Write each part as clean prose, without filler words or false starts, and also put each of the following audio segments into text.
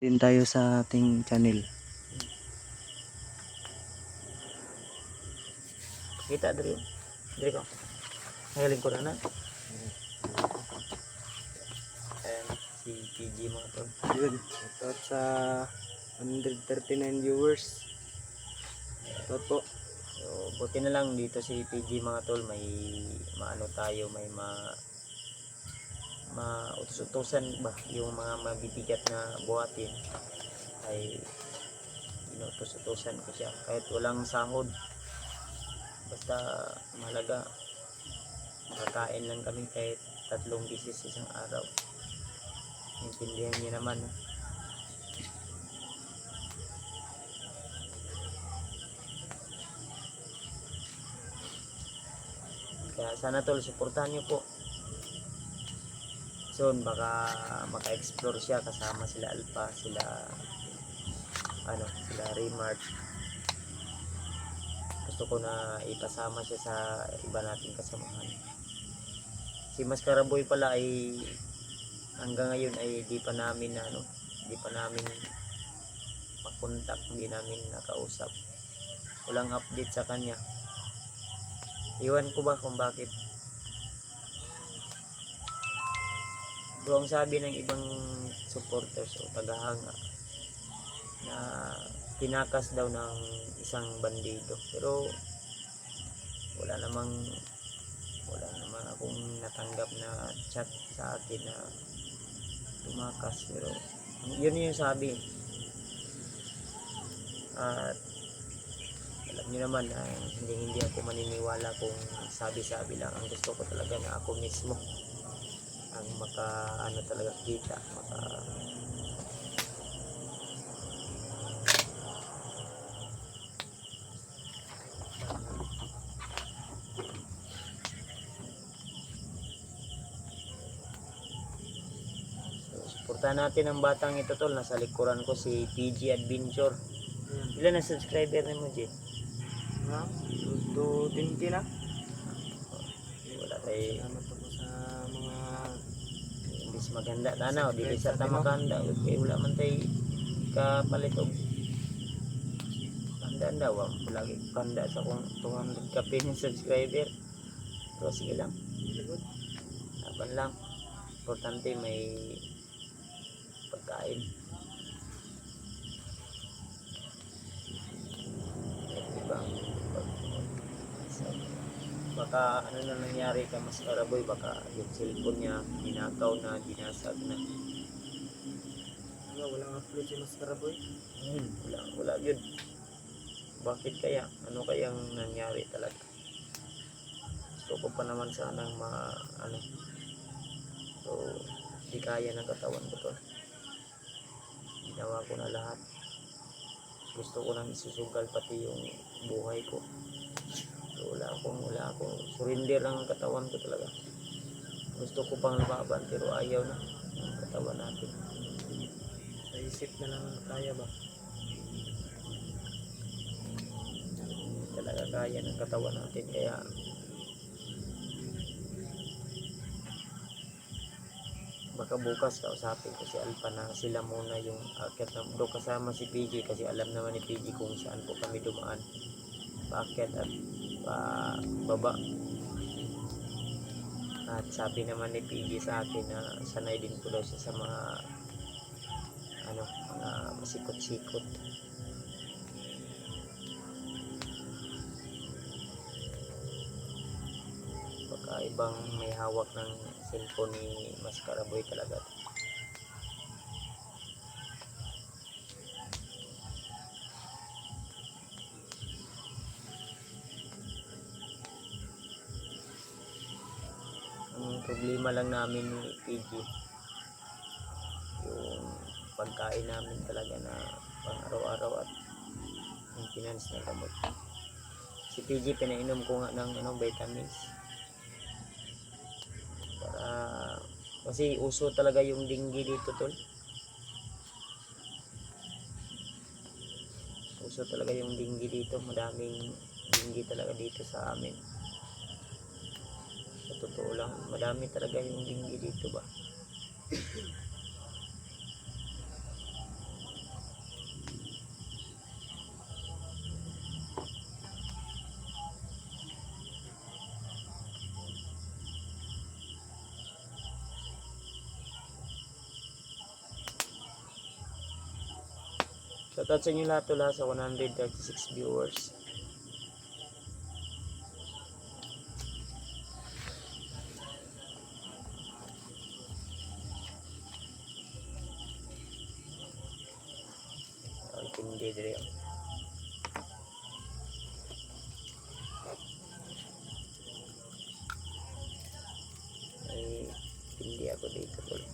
din tayo sa ating channel. Kita dari ko. Ngayon ko na. And si PG mga tol. Yun, ito sa 139 viewers. Ito po. So buti na lang dito si PG mga tol, may maano tayo, may mautos-utusan ba yung mga mabibigat na buhatin ay inutos-utusan ko siya kahit walang sahod, basta mahalaga makakain lang kami kahit 3 beses isang araw. Intindihan niyo naman, no? Kaya sana tol, suportahan niyo po. Soon baka maka-explore siya kasama sila Alpha, sila Raymart. Gusto ko na ipasama siya sa iba nating kasamahan. Si Mascara Boy pala ay hanggang ngayon ay di pa namin makontak, hindi namin nakausap. Walang update sa kanya. Iwan ko ba kung bakit. Pero ang sabi ng ibang supporters o tagahanga na tinakas daw ng isang bandido, pero wala namang akong natanggap na chat sa akin na tumakas. Pero yun yung sabi, at alam niyo naman na hindi ako maniniwala kung sabi-sabi lang. Ang gusto ko talaga na ako mismo ang talaga kita, suportahan natin ang batang ito tol. Nasa likuran ko si PG Adventure. Ilan na subscriber na mo, Jay? Ha? 220 na. Wala tayo. Salamat po sa mga Imbis maganda tanaw, dili sa tamakanda. Okay, wala man tayo kapalit og kanda daw. Lagi kanda sa kung 200 ka pin subscriber. So sige lang. Laban lang. Importante may pagkain. Diba? Baka ano na nangyari kay Mascara Boy, baka yung cellphone niya ninakaw na, binasag na. walang upload si Mascara Boy. Wala yun. Bakit kaya? Ano kayang nangyari talaga? Gusto ko pa naman sanang so di kaya ng katawan ko to. Ginawa ko na lahat. Gusto ko nang isusugal pati yung buhay ko. So wala akong surrender ang katawan ko talaga. Gusto ko pang lumaban pero ayaw na ang katawan natin. Sa isip na lang kaya ba? Talaga kaya ng katawan natin, kaya baka bukas kausapin ko si Alpha na sila muna yung akyat na do kasama si PG, kasi alam naman ni PG kung saan po kami dumaan, paakyat at baba. At sabi naman ni PG sa akin na sanay din po daw siya sa mga masikot-sikot. Baka ibang may hawak ng cellphone ni Mascara Boy talaga. Ang problema lang namin ni PG, yung pagkain namin talaga na pang araw-araw at maintenance na gamot. Si PG pinainom ko nga ng vitamins para, kasi uso talaga yung dengue dito tol. Uso talaga yung dengue dito, madaming dengue talaga dito sa amin. Sa totoo lang, madami talaga yung dengue dito ba. Shoutout sa inyo lahat tol ha, sa 136 viewers. Ay, hindi dire. Ay, hindi ako dito tol.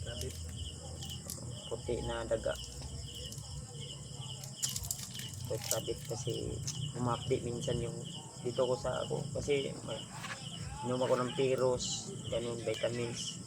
Grabe. Puti na daga. May traffic kasi umapdate minsan yung dito ko sa ako kasi inom ako ng Piros, ganun, vitamins.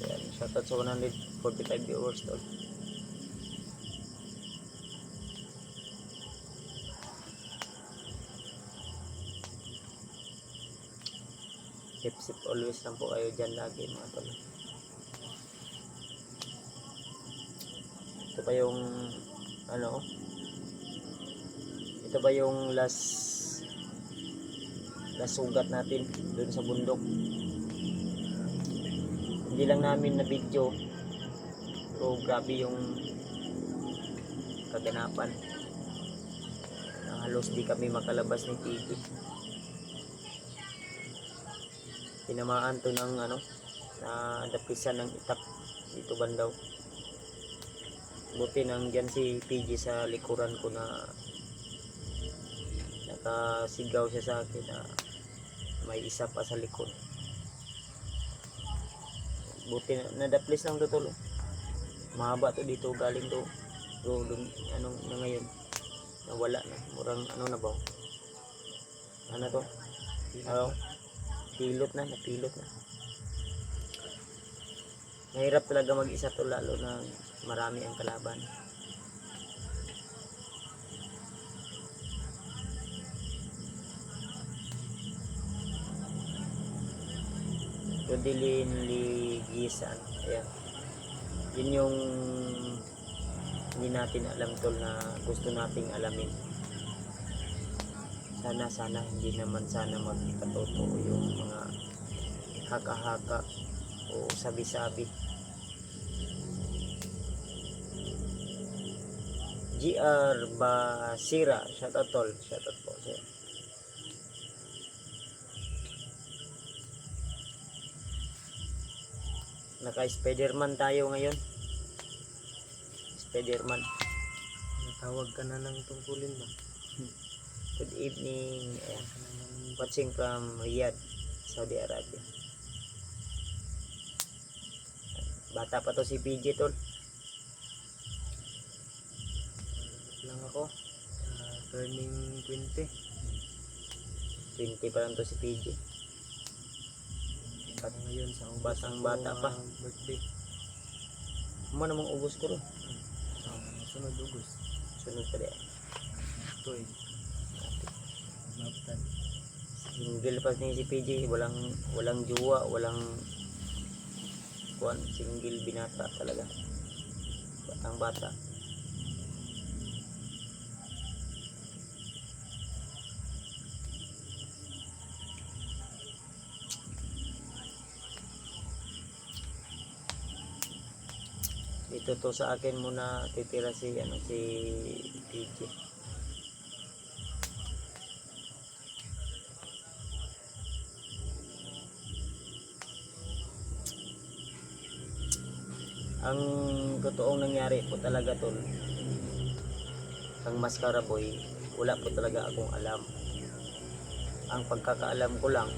Ayan, shoutout sa 145 viewers tol. Sip always lang po kayo dyan lagi mga tol. Ito pa yung ano, ito ba yung last sugat natin doon sa bundok. Hindi lang namin na video pero grabe yung kaganapan na halos di kami makalabas ni Titi. Tinamaan to ng ano, na dapisan ng itak dito bandaw. Buti nang dyan si PG sa likuran ko na nakasigaw siya sa akin na may isa pa sa likod. Buti na nadaplis lang to tol. Mahaba to dito galing to. Pero dun, anong na ngayon nawala na, murang ano na ba, ano to, ano, napilot na. Mahirap talaga mag-isa to lalo na marami ang kalaban. Rodilin Ligisan, ayan. Yun yung hindi natin alam tol na gusto nating alamin. Sana hindi naman sana magkatotoo yung mga haka-haka o sabi-sabi. GR Basira, shoutout tol, shoutout po sir. Naka Spiderman tayo ngayon. Spiderman. Natawag ka na ng tungkulin ba? Good evening. Ayan. Watching from Riyadh, Saudi Arabia. Bata pa to si PJ tol. Lang ako. Turning 20. 20 pa lang to si PJ. Ngayon sa Batang bata pa. Birthday. Mo namang ubos ko ron. Sunod Ugos. Sunod pa din. Ito eh. Maptan. Single pa ni si PJ, walang jowa, walang kuan, single binata talaga. Batang bata. Dito to sa akin muna titira si PJ. Ang totoong nangyari po talaga tol, Ang Mascara Boy, wala po talaga akong alam. Ang pagkakaalam ko lang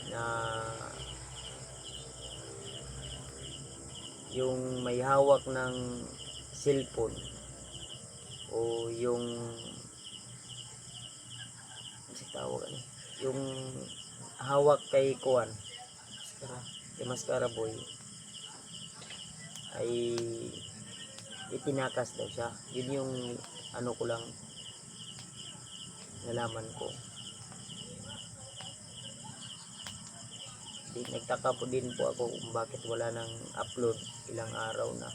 na yung may hawak ng cellphone o yung kasi tawag ano, yung hawak kay Kuan, Maskara. kay Mascara Boy ay itinakas daw siya. Yun yung ano ko lang nalaman ko. Nagtaka po din po ako kung bakit wala nang upload ilang araw na.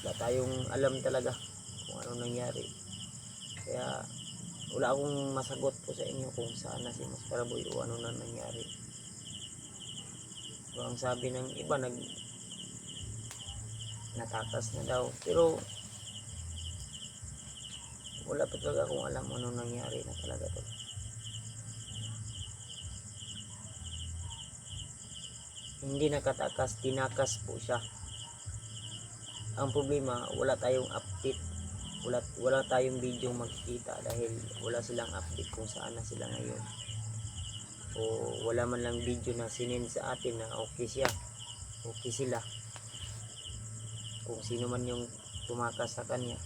Wala tayong alam talaga kung ano nangyari. Kaya wala akong masagot po sa inyo kung saan na si Mascara Boy o ano na nangyari. So, ang sabi ng iba natakas na daw. Pero wala pa talaga akong alam ano nangyari na talaga to. Hindi nakatakas, tinakas po siya. Ang problema, wala tayong update. Wala tayong video makikita dahil wala silang update kung saan na sila ngayon. O wala man lang video na sinend sa atin na okay siya. Okay sila. Kung sino man yung tumakas sa kanya.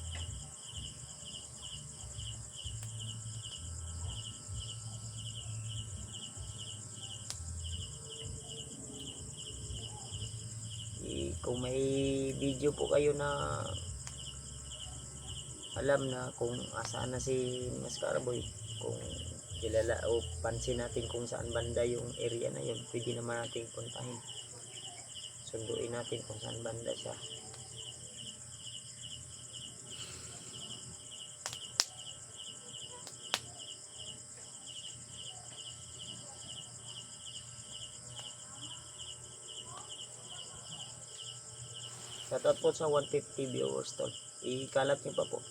Kung may video po kayo na alam na kung asaan na si Mascara Boy, kung kilala o pansin natin kung saan banda yung area na yun, pwede naman natin puntahin, sunduin natin kung saan banda siya. Shoutout po sa 150 viewers tol. Ikalat nyo pa po.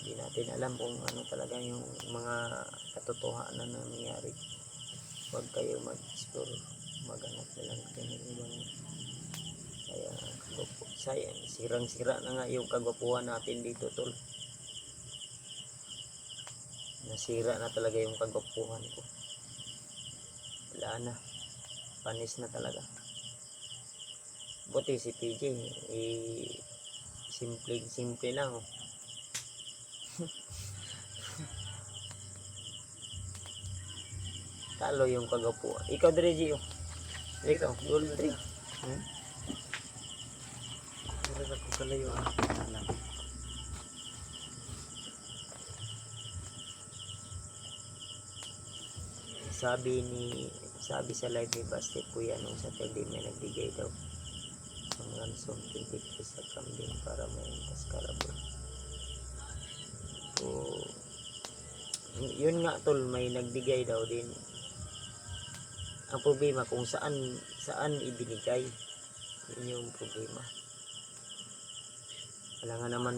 Hindi natin alam kung ano talaga yung mga katotohanan na nangyari. Huwag kayo mag-explore. Maghanap na lang kayo ng ibang kaya sirang-sira na nga yung kagwapuhan natin dito tol. Nasira na talaga yung kagwapuhan ko. Wala na. Panis na talaga. Buti si PJ simple lang oh. Talo yung kagwapuhan. Ikaw dire Gio. Ikaw, gold drink. Pero ako kalayo. Alam. Sabi sa live ni Basti Kuya nung Saturday may nagbigay daw ng ransom 20 pesos sa kambing para may Mascara Boy. So yun nga tol, may nagbigay daw din. Ang problema kung saan ibinigay, yun yung problema. Wala nga naman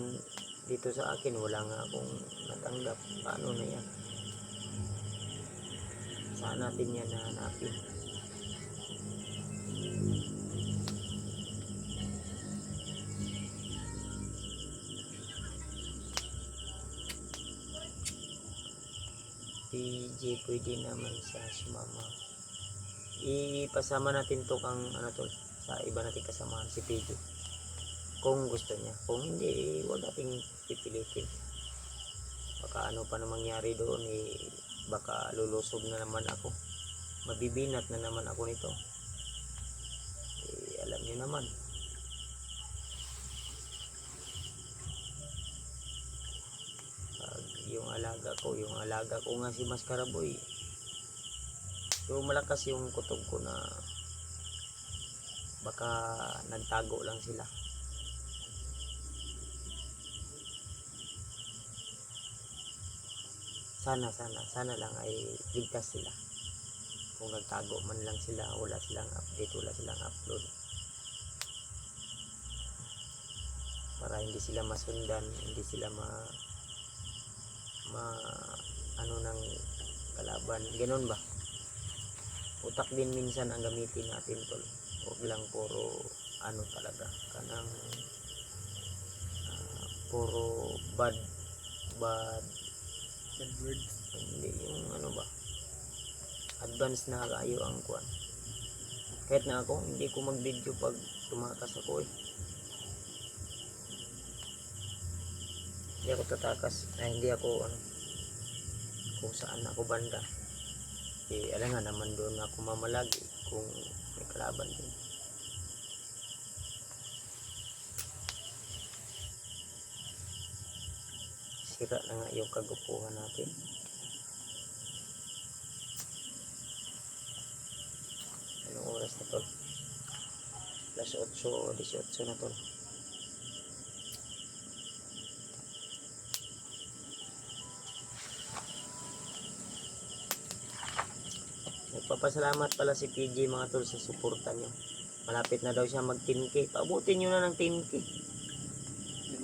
dito sa akin, wala nga akong natanggap. Paano na yan? Saan natin yan nahanapin? PJ pwede naman siya sumama. Ipasama natin to kang ano to, sa iba nating kasamahan si PJ. Kung gusto niya. Kung hindi, huwag nating pipilitin. Baka ano pa na mangyari doon baka lulusog na naman ako. Mabibinat na naman ako nito. Alam niyo naman. Yung alaga ko nga si Mascara Boy. So malakas yung kutob ko na baka nagtago lang sila. Sana lang ay ligtas sila. Kung nagtago man lang sila, wala silang update, wala silang upload. Para hindi sila masundan, hindi sila ma ano ng kalaban, ganun ba? Utak din minsan ang gamitin natin tol, huwag lang puro ano talaga kanang puro bad Bad words. hindi yung ano ba, advance na kayo ang kuan. Kahit na ako hindi ko mag video pag tumakas ako hindi ako tatakas, hindi ako ano kung saan ako banda, alam nga naman doon ako mamalagi kung may kalaban din. Sira na nga yung kagupuhan natin. Anong oras na tol? Plus 8 o 18 na tol. Nagpapasalamat pala si PJ mga tol sa suporta nyo. Malapit na daw siya mag 10k. Paabutin nyo na ng 10k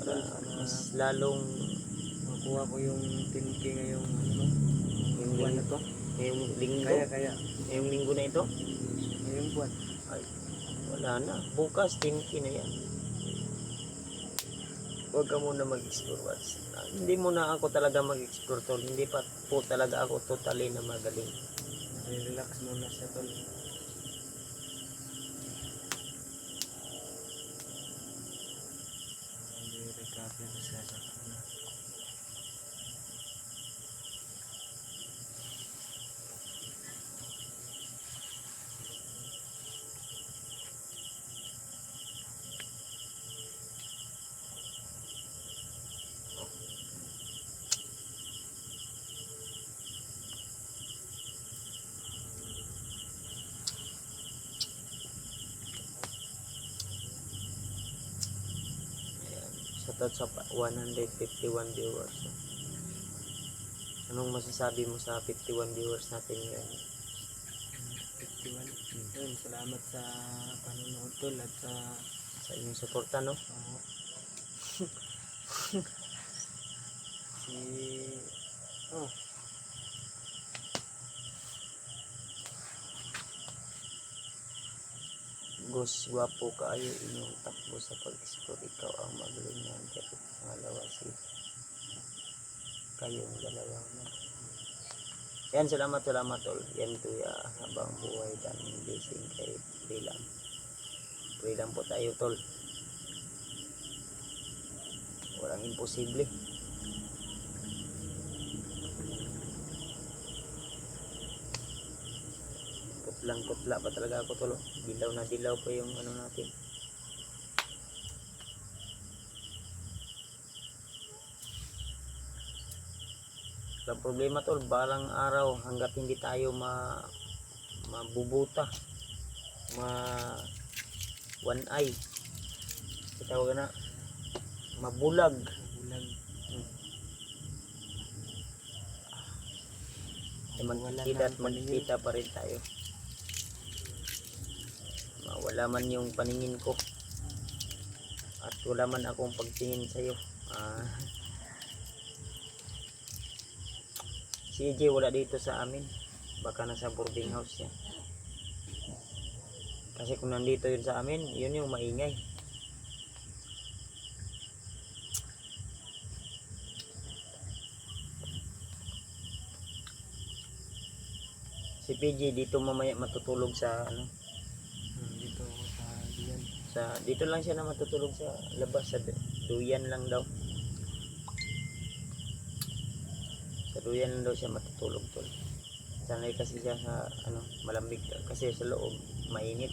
para mas lalong Makuha ko yung 10k ngayong ano, yung buwan na to. ngayong linggo. Kaya. Ngayong linggo na ito. Ngayong buwan. Ay, wala na. Bukas 10k na yan. Huwag ka muna mag-explore. Hindi muna ako talaga mag-explore tol. Hindi pa po talaga ako totally na magaling. Relax muna siya tol. Recover siya sa ano. Ayan. Shoutout sa 151 viewers. Anong masasabi mo sa 51 viewers natin ngayon? 51. Yun, salamat sa panonood tol at Sa inyong suporta, no? si oh Gus, gwapo kaayo inyong takbo sa pag-explore. Ikaw ang magaling niyan. Kapit pangalawa si kayong dalawa na. Yan, salamat tol. Yan tuya habang buhay daming blessing kay Prilam. Prilam po tayo tol. Walang imposible. Kutlang-kutla pa talaga ako tol. Dilaw na dilaw pa yung ano natin. Ang problema tol, balang araw hanggat hindi tayo mabubuta, one eye, tawag na, mabulag. bulag. Magkikita at magkikita pa rin tayo. Wala man yung paningin ko at wala man akong pagtingin sa'yo. Si EJ wala dito sa amin, baka nasa boarding house niya. Kasi kung nandito yun sa amin, yun yung maingay. Si PJ dito mamaya matutulog sa ano, Dito ako sa diyan. dito lang siya na matutulog sa labas sa duyan lang daw. Sa duyan lang daw siya matutulog tol. Sanay kasi siya sa ano, malamig kasi sa loob mainit.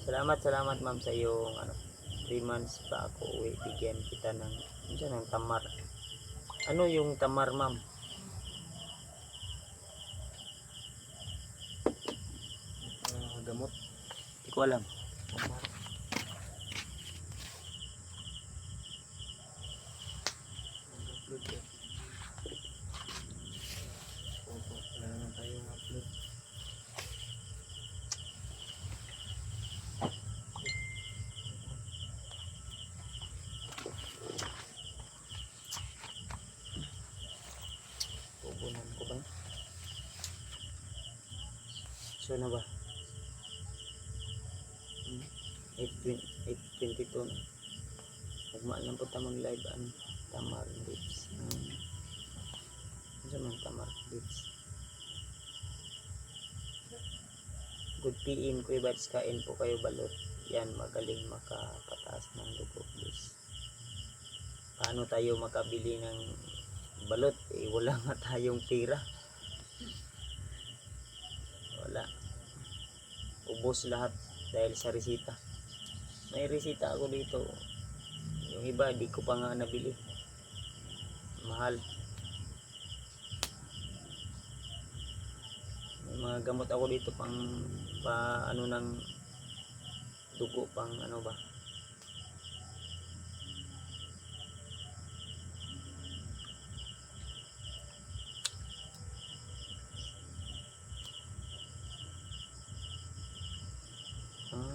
Salamat ma'am sa iyong ano, 3 months pa ako uwi, bigyan kita ng tamar. Ano yung tamar ma'am? Gamot. Hindi ko alam. Opo, wala naman tayong So na ba? 8:22 na. Ugmaan lang po tamang live ang Tamar Lips. Ano man Tamar Lips? Good PM Kuya Bats, kain po kayo balot. Yan, magaling makapataas ng dugo, please. Paano tayo makabili ng balot? Eh, wala nga tayong pera. Wala. Ubos lahat dahil sa resita. May resita ako dito. Yung iba, di ko pa nga nabili. Mahal. May mga gamot ako dito pang ano ng dugo, pang ano ba.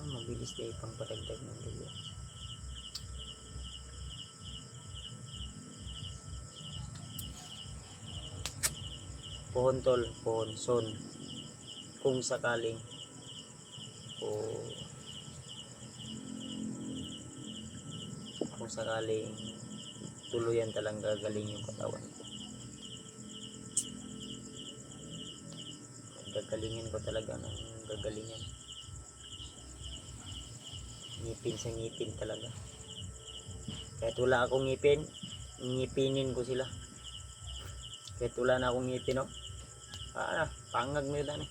Mabilis din pang padagdag ng dugo. Pohon tol, pohon son. Kung sakaling kung sakaling tuluyan talang gagaling yung katawan ko. Gagalingin ko talaga ng gagalingan. Ngipin sa ngipin talaga. Kahit wala akong ngipin, ngipinin ko sila. Kahit wala na akong ngipin, no? Pangag mo yun,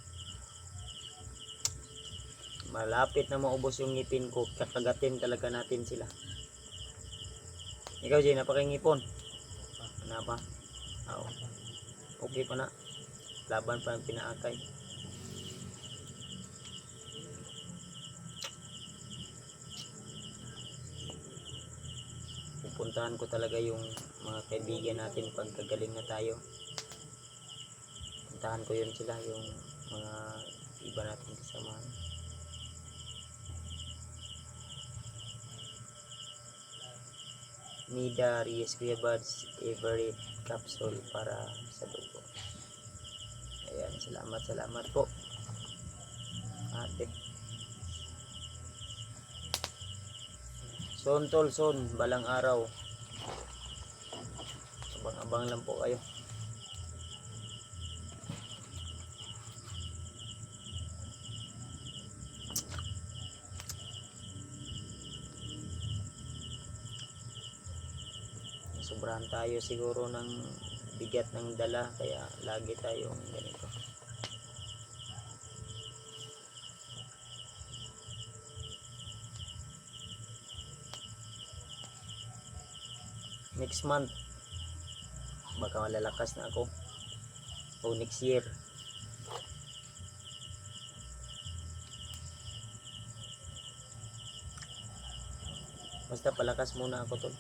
malapit na maubos yung ngipin ko, kakagatin talaga natin sila. Ikaw, Jay, napakingipon? Ano pa? Okay pa na. Laban pa ang pinaakay. Pupuntahan ko talaga yung mga kaibigan natin pag kagaling na tayo. Puntahan ko yun sila, yung mga iba natin kasamahan. Nida Reyes Kuya Buds, favorite capsule para sa dugo. Ayan, salamat po, ate. Son tol, son, balang araw. Abang-abang lang po kayo. Sobrahan tayo siguro ng bigat ng dala, kaya lagi tayong ganito. Next month baka malalakas na ako, o next year. Basta palakas muna ako tol.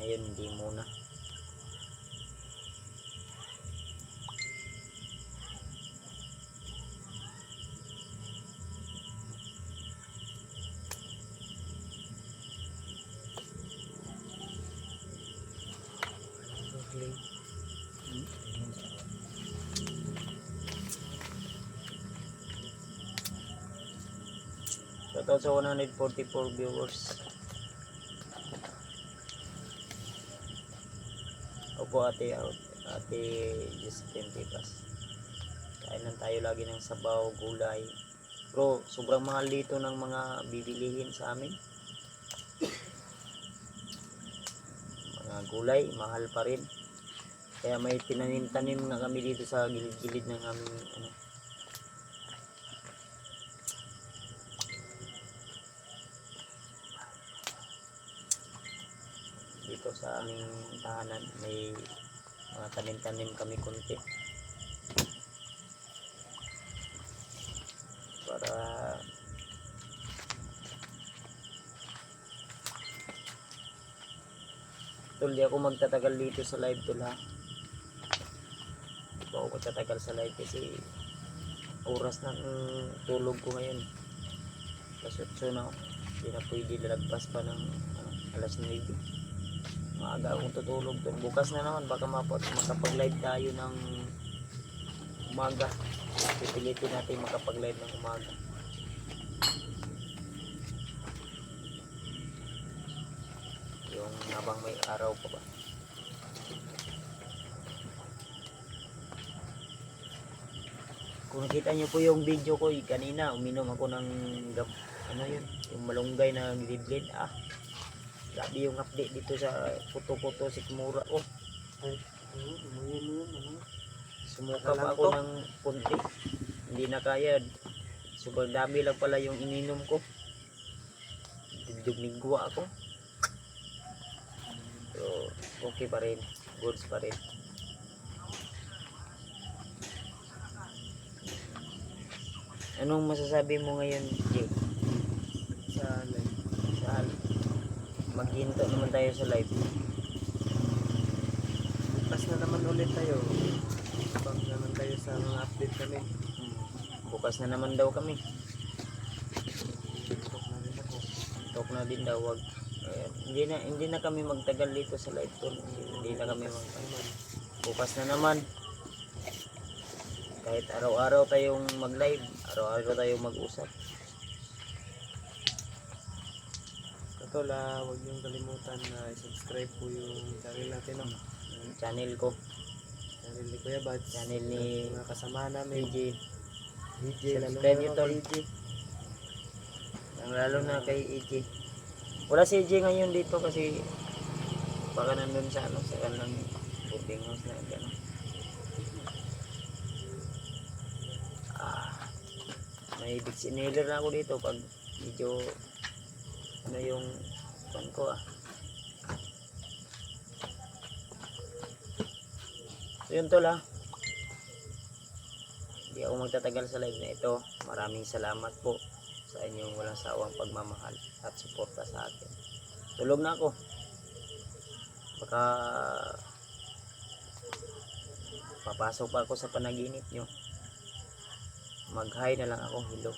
Ngayon hindi muna. Shoutout sa 144 viewers. Opo ate Josephine Tipas. Kain lang tayo lagi ng sabaw, gulay. Bro, sobrang mahal dito ng mga bibilihin sa amin. Mga gulay, mahal pa rin. Kaya may tinanim-tanim na kami dito sa gilid-gilid ng aming dito sa aming tahanan, may mga tanim-tanim kami konti para tol, di ako magtatagal dito sa live tol, ha. Di ako magtatagal sa live kasi oras ng tulog ko ngayon, alas 8 na, hindi na pwede lalagpas pa ng alas 9. Maaga akong tutulog tol. Bukas na naman baka makapag live tayo ng umaga. Pipilitin natin makapag-live ng umaga. Yung habang may araw pa ba. Kung nakita nyo po yung video ko kanina, uminom ako ng ano yun, yung malunggay na gilid-lid. Grabe yung update dito sa Kuto-Kuto Sikmura. Ay, yun. Sumuka pa Alam ako ko. ng punti. Hindi na kaya. Sobrang dami lang pala yung ininom ko. Dumigwa ako. So, okay pa rin. Goods pa rin. Anong masasabi mo ngayon, Jake? Sa live. Maghinto naman tayo sa live. Bukas na naman ulit tayo. Abang naman tayo sa mga update kami. Bukas na naman daw kami. TikTok na rin ako. Talk na din daw. Wag. Hindi na kami magtagal dito sa live tour. Hindi na kami bukas na naman. Kahit araw-araw tayong mag-live, araw-araw tayong mag-usap. Katol, huwag niyong kalimutan na i-subscribe po yung channel natin. No? Yung channel ko, Channel ni Kuya Bads. channel ni Mga kasama namin. PJ. DJ, Subscribe niyo, tol. DJ. Lalo na kay EJ. Wala si EJ ngayon dito kasi baka nandun sa sa kanilang boarding house na gano'n. May big inhaler na ako dito pag medyo ano yung pan ko So yun tol Hindi ako magtatagal sa live na ito. Maraming salamat po sa inyong walang sawang pagmamahal at suporta sa akin. Tulog na ako. Baka papasok pa ako sa panaginip nyo. Mag-hi na lang ako. Hello.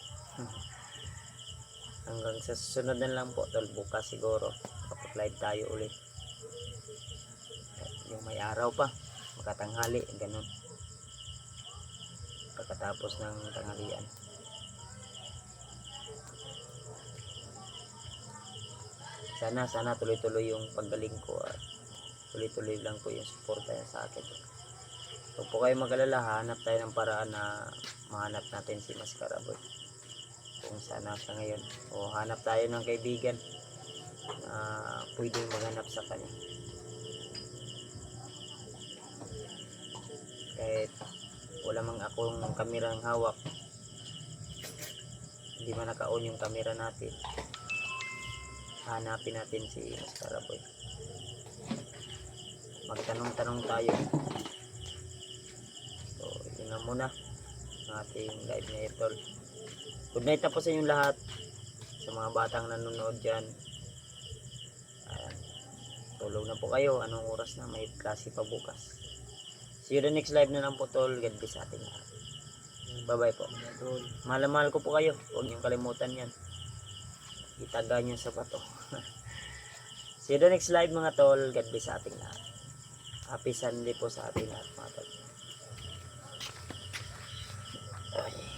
Hanggang sa susunod na lang po tol. Bukas siguro kapag live tayo ulit. Yung may araw pa. Makatanghali. Ganun. Pagkatapos ng tanghalian. Sana tuloy-tuloy yung paggaling ko at tuloy-tuloy lang po yung suporta sa akin. Huwag po kayo mag-alala, hanap tayo ng paraan na mahanap natin si Mascaraboy kung saan siya ngayon, o hanap tayo ng kaibigan na pwedeng maghanap sa kanya. Kahit wala mang akong kamerang hawak, hindi man naka-on yung kamera natin, hanapin natin si Mascaraboy. Magtanong-tanong tayo. So yun na muna ang ating live na ito. Good night na po sa inyong lahat, sa mga batang nanonood dyan. Ayan. Tulog na po kayo. Anong oras na? May klase pa bukas. See you the next live na lang po tol. God bless sa ating lahat. Bye bye po. Mahal na mahal ko po kayo. Huwag niyong kalimutan yan. Itaga niyo sa bato. See you the next live mga tol. God bless sa ating lahat. Happy Sunday po sa ating lahat mga tol. Ay.